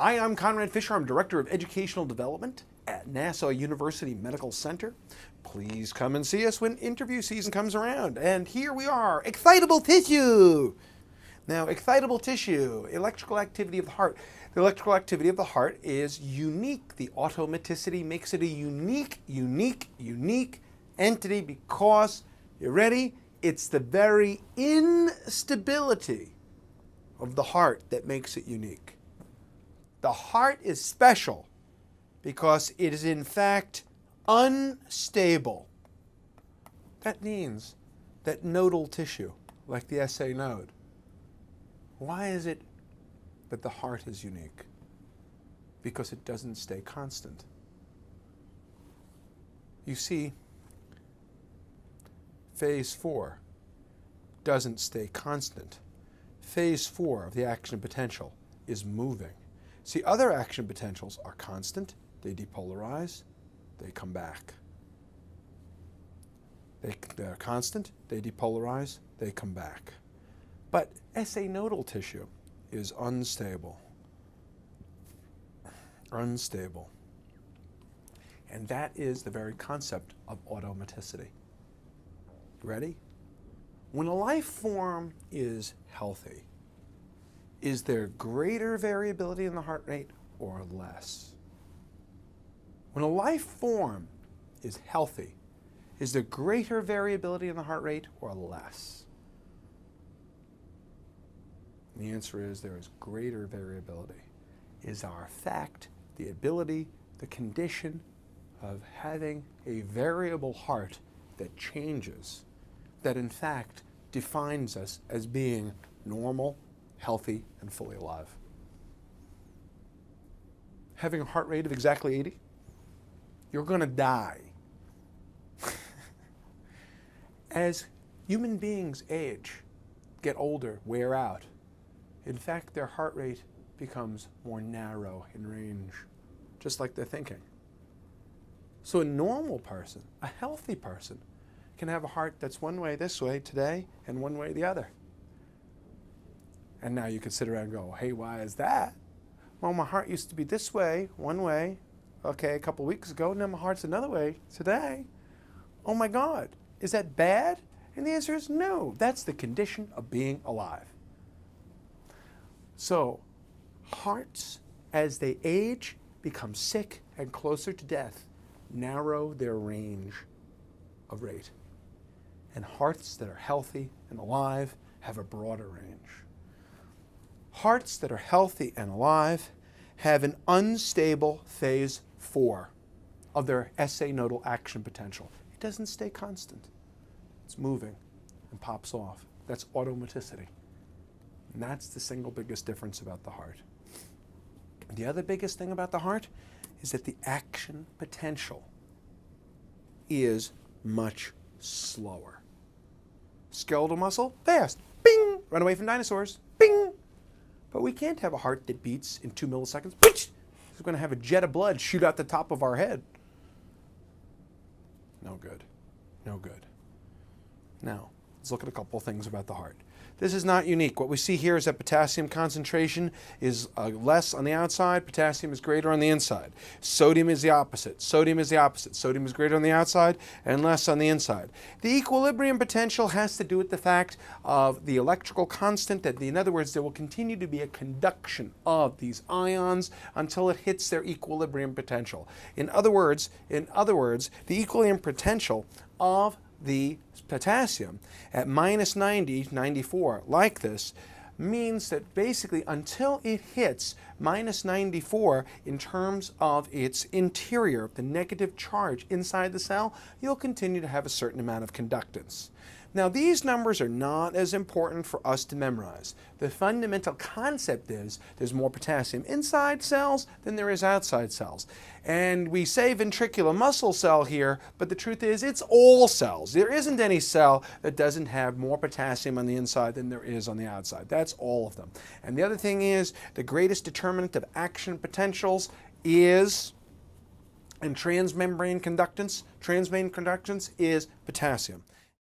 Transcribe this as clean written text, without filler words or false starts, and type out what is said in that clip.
Hi, I'm Conrad Fischer. I'm Director of Educational Development at Nassau University Medical Center. Please come and see us when interview season comes around. And here we are, excitable tissue. Now, excitable tissue, electrical activity of the heart. The electrical activity of the heart is unique. The automaticity makes it a unique entity because, you ready? It's the very instability of the heart that makes it unique. The heart is special because it is in fact unstable. That means that nodal tissue, like the SA node. Why is it that the heart is unique? Because it doesn't stay constant. You see, phase 4 doesn't stay constant. Phase 4 of the action potential is moving. See, other action potentials are constant, they depolarize, they come back. They're constant, they depolarize, they come back. But SA nodal tissue is unstable. Unstable. And that is the very concept of automaticity. Ready? When a life form is healthy, is there greater variability in the heart rate or less? When a life form is healthy, is there greater variability in the heart rate or less? The answer is there is greater variability. Is our fact, the ability, the condition of having a variable heart that changes, that in fact defines us as being normal, healthy, and fully alive. Having a heart rate of exactly 80, you're going to die. As human beings age, get older, wear out, in fact, their heart rate becomes more narrow in range, just like their thinking. So a normal person, a healthy person, can have a heart that's one way this way today and one way the other. And now you could sit around and go, hey, why is that? Well, my heart used to be this way, one way, okay, a couple weeks ago, now my heart's another way today. Oh my God, is that bad? And the answer is no. That's the condition of being alive. So, hearts, as they age, become sick and closer to death, narrow their range of rate. And hearts that are healthy and alive have a broader range. Hearts that are healthy and alive have an unstable phase 4 of their SA nodal action potential. It doesn't stay constant. It's moving and pops off. That's automaticity. And that's the single biggest difference about the heart. The other biggest thing about the heart is that the action potential is much slower. Skeletal muscle, fast, bing, run away from dinosaurs, bing. But we can't have a heart that beats in 2 milliseconds. We're going to have a jet of blood shoot out the top of our head. No good. No good. Now, let's look at a couple things about the heart. This is not unique. What we see here is that potassium concentration is less on the outside, potassium is greater on the inside. Sodium is the opposite. Sodium is the opposite. Sodium is greater on the outside and less on the inside. The equilibrium potential has to do with the fact of the electrical constant, that in other words, there will continue to be a conduction of these ions until it hits their equilibrium potential. In other words, the equilibrium potential of the potassium at minus 90, 94, like this, means that basically until it hits minus 94 in terms of its interior, the negative charge inside the cell, you'll continue to have a certain amount of conductance. Now, these numbers are not as important for us to memorize. The fundamental concept is there's more potassium inside cells than there is outside cells. And we say ventricular muscle cell here, but the truth is it's all cells. There isn't any cell that doesn't have more potassium on the inside than there is on the outside. That's all of them. And the other thing is the greatest determinant of action potentials is, and transmembrane conductance is potassium.